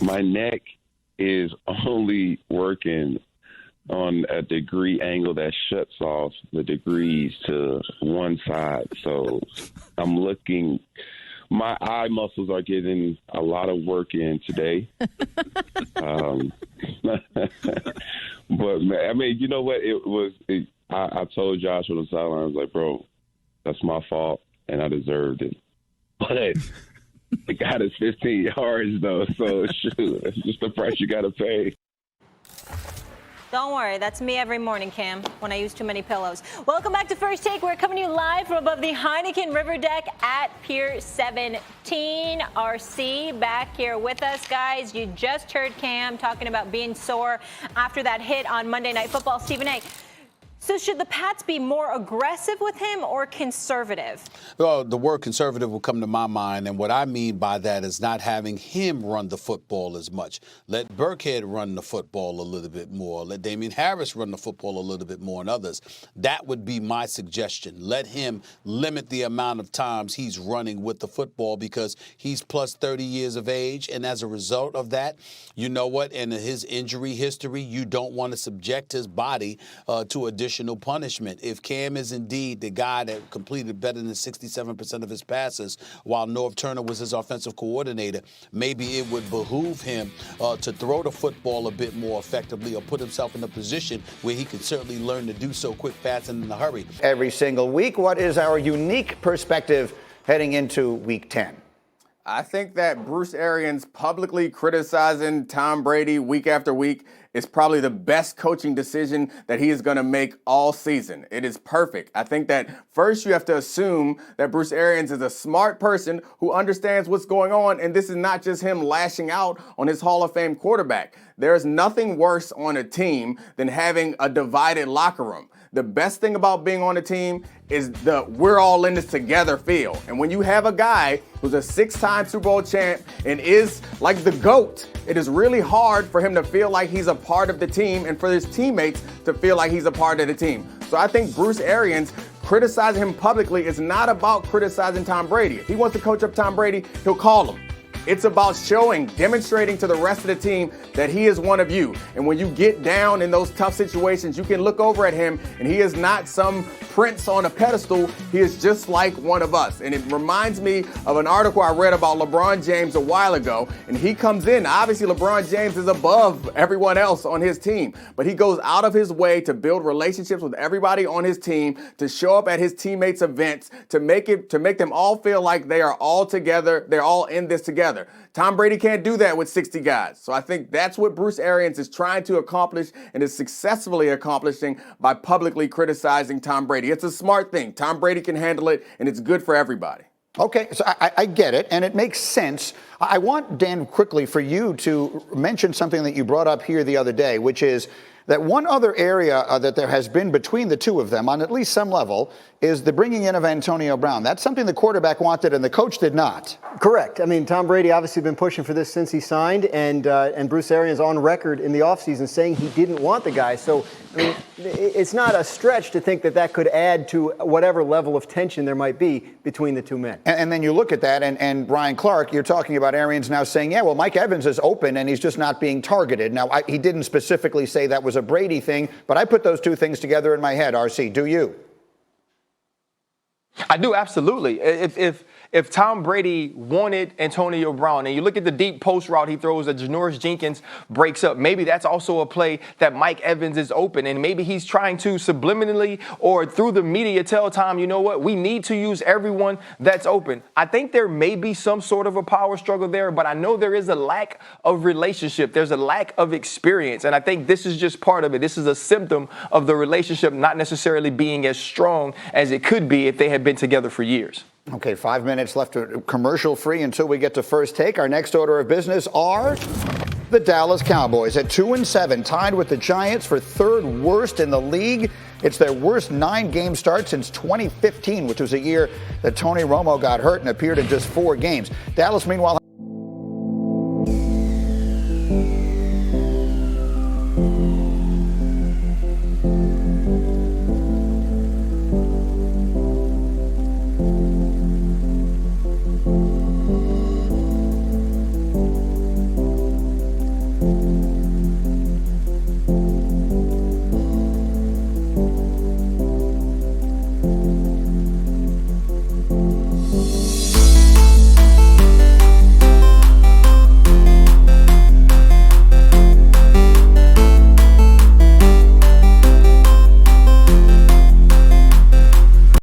My neck is only working on a degree angle that shuts off the degrees to one side. So I'm looking, my eye muscles are getting a lot of work in today. But, man, I mean, you know what? I told Josh on the sideline, I was like, bro, that's my fault, and I deserved it. But the guy is 15 yards, though, so shoot, that's just the price you got to pay. Don't worry, that's me every morning, Cam, when I use too many pillows. Welcome back to First Take. We're coming to you live from above the Heineken River Deck at Pier 17. RC back here with us, guys. You just heard Cam talking about being sore after that hit on Monday Night Football. Stephen A., so should the Pats be more aggressive with him or conservative? Well, the word conservative will come to my mind, and what I mean by that is not having him run the football as much. Let Burkhead run the football a little bit more. Let Damian Harris run the football a little bit more, and others. That would be my suggestion. Let him limit the amount of times he's running with the football because he's plus 30 years of age, and as a result of that, you know what, in his injury history, you don't want to subject his body to additional punishment. If Cam is indeed the guy that completed better than 67% of his passes while Norv Turner was his offensive coordinator, maybe it would behoove him to throw the football a bit more effectively or put himself in a position where he could certainly learn to do so quick, fast, and in a hurry. Every single week, what is our unique perspective heading into Week 10? I think that Bruce Arians publicly criticizing Tom Brady week after week is probably the best coaching decision that he is going to make all season. It is perfect. I think that first you have to assume that Bruce Arians is a smart person who understands what's going on, and this is not just him lashing out on his Hall of Fame quarterback. There's nothing worse on a team than having a divided locker room. The best thing about being on a team is the we're all in this together feel. And when you have a guy who's a 6-time Super Bowl champ and is like the GOAT, it is really hard for him to feel like he's a part of the team and for his teammates to feel like he's a part of the team. So I think Bruce Arians criticizing him publicly is not about criticizing Tom Brady. If he wants to coach up Tom Brady, he'll call him. It's about demonstrating to the rest of the team that he is one of you. And when you get down in those tough situations, you can look over at him and he is not some prince on a pedestal. He is just like one of us. And it reminds me of an article I read about LeBron James a while ago. And he comes in. Obviously, LeBron James is above everyone else on his team, but he goes out of his way to build relationships with everybody on his team, to show up at his teammates' events, to make them all feel like they are all together. They're all in this together. Tom Brady can't do that with 60 guys. So I think that's what Bruce Arians is trying to accomplish and is successfully accomplishing by publicly criticizing Tom Brady. It's a smart thing. Tom Brady can handle it, and it's good for everybody. Okay, so I get it, and it makes sense. I want, Dan, quickly for you to mention something that you brought up here the other day, which is that one other area that there has been between the two of them on at least some level is the bringing in of Antonio Brown. That's something the quarterback wanted and the coach did not. Correct. I mean, Tom Brady obviously been pushing for this since he signed, and Bruce Arians on record in the offseason saying he didn't want the guy. So, I mean, it's not a stretch to think that that could add to whatever level of tension there might be between the two men. And then you look at that, and Brian Clark, you're talking about Arians now saying, yeah, well, Mike Evans is open and he's just not being targeted. Now, he didn't specifically say that was a Brady thing, but I put those two things together in my head. RC, do you? I do, absolutely. If Tom Brady wanted Antonio Brown, and you look at the deep post route he throws that Janoris Jenkins breaks up, maybe that's also a play that Mike Evans is open, and maybe he's trying to subliminally or through the media tell Tom, you know what, we need to use everyone that's open. I think there may be some sort of a power struggle there, but I know there is a lack of relationship. There's a lack of experience, and I think this is just part of it. This is a symptom of the relationship not necessarily being as strong as it could be if they had been together for years. Okay, 5 minutes left to commercial free until we get to First Take. Our next order of business are the Dallas Cowboys at 2-7, tied with the Giants for third worst in the league. It's their worst 9-game start since 2015, which was a year that Tony Romo got hurt and appeared in just 4 games. Dallas, meanwhile,